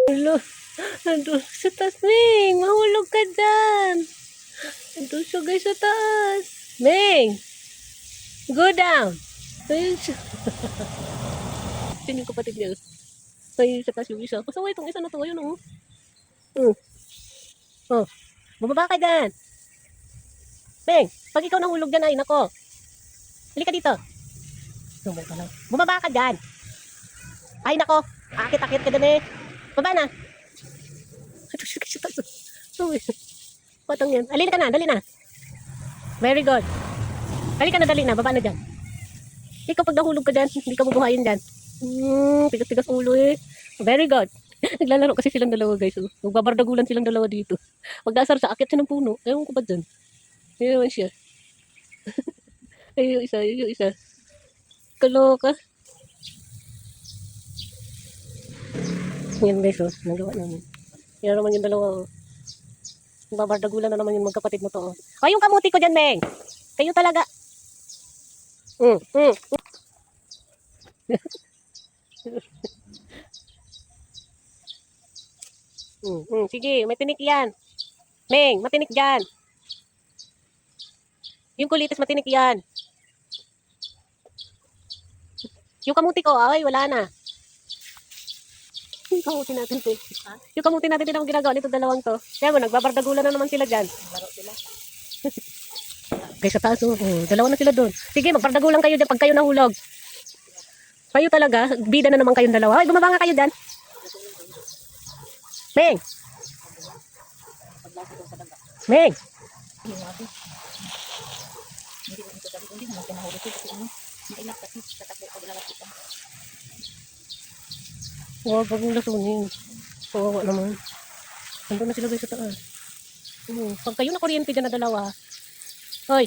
Ulo. Nandun sa taas, Ming. Mahulog ka dyan. Nandun siya guys sa taas. Ming. Go down. Ayun siya. Sino yung kapatid niya? Ayun sa taas yung isa. Pasaway itong isa na to. Ayun oh. Oh. Bumaba ka dyan. Ming. Pag ikaw nahulog dyan ay nako. Halika dito. Bumaba ka dyan. Ay nako. Akit-akit ka dyan eh. Baba na. Patong yan. Alin ka na, dali na. Very good. Dali ka na, dali na. Baba na dyan. Ikaw pag nahulog ka dyan, hindi ka bubuhayin dyan. Tigas-tigas ulo eh. Very good. Naglalaro kasi silang dalawa guys. Magbabardagulan silang dalawa dito. Pagdasar sa akit siya ng puno. Ewan ko ba dyan. Ayun naman siya. Ayun yung isa. Kaloka. Yan guys oh. Nagawa namin. Yan naman yung dalawa oh. Babardagulan na naman yung magkapatid mo to. Oh, yung kamuti ko dyan, Meng. Kayo talaga. Sige, may tinik yan. Meng, matinik dyan. Yung kulitis, matinik yan. Yung kamuti ko, ay, wala na. Yung kamuti natin, te. Yung kamuti natin, din ako ginagawa nito dalawang to. Kaya mo, nagbabardagulan na naman sila dyan. Laro sila. Guys, sa taas, dalawa na sila doon. Sige, magbardagulan kayo dyan pag kayo nahulog. Kayo talaga, bida na naman kayong dalawa. Ay, bumaba nga kayo dyan. Meng! Meng! Huwag mong lasunin. Kawawa naman. Nandun na sila guys sa taas. Pag kayo na kuryente dyan na dalawa. Hoy!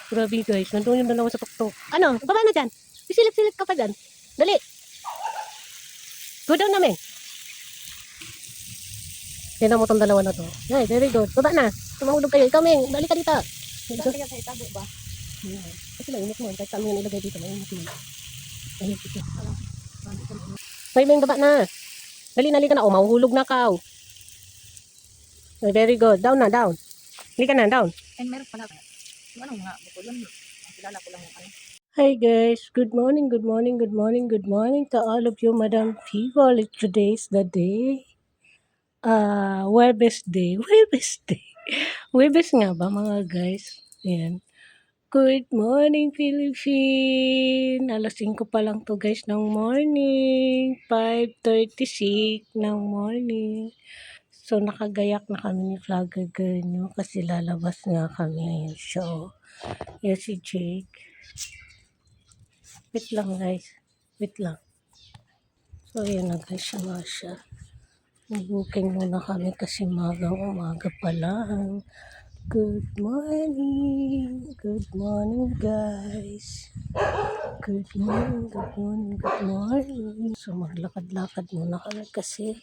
Grabe guys, nandun yung dalawa sa tuktok. Ano? Baba na dyan. Isilip-silip ka pa dyan. Dali! Go down na, Meng. Tignan mo tong dalawa na to. Ay, very good. Baba na. Tumahulog kayo. Ikaw, Meng. Dali ka dito. Kaya sa itago ba? Kasi mainit mo. Kahit kami yung ilagay dito. Mainit mo. Mainit dito. Hoy, Meng, baba na. Dali, ka na. O, mahuhulog na ka. Ay, very good. Down na, down. Dali ka na, down. And meron pala. Ano nga, butulon. Kilala ko lang yung ano. Hi guys, good morning to all of you Madam people. Today's the day. Webes day. Webes nga ba mga guys? Ayan. Good morning Philippines. Alas 5 pa lang to guys ng morning. 5:36 ng morning. So nakagayak na kami ni vlogger girl nyo kasi lalabas nga kami. So, yan si Jake. Wait lang guys. Wait lang. So ayan na guys siya. Mag-booking muna kami kasi umaga pa lang. Good morning. Good morning guys. Good morning. So maglakad-lakad muna kami kasi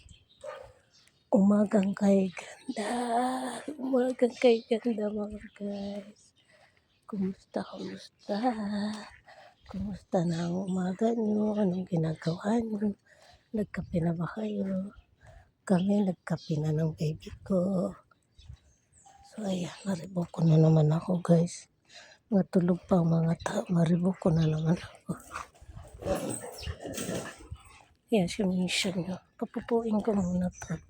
umagang kay ganda. Umagang kay ganda mga guys. Kumusta? Kumusta na ang umaga nyo? Anong ginagawa nyo? Nagkape na ba kayo? Kami nagkape na ng baby ko. So ayan, maribok ko na naman ako guys. Matulog pa ang mga tao. Maribok ko na naman ako. Ayan, si Misha nyo. Papupuin ko muna to.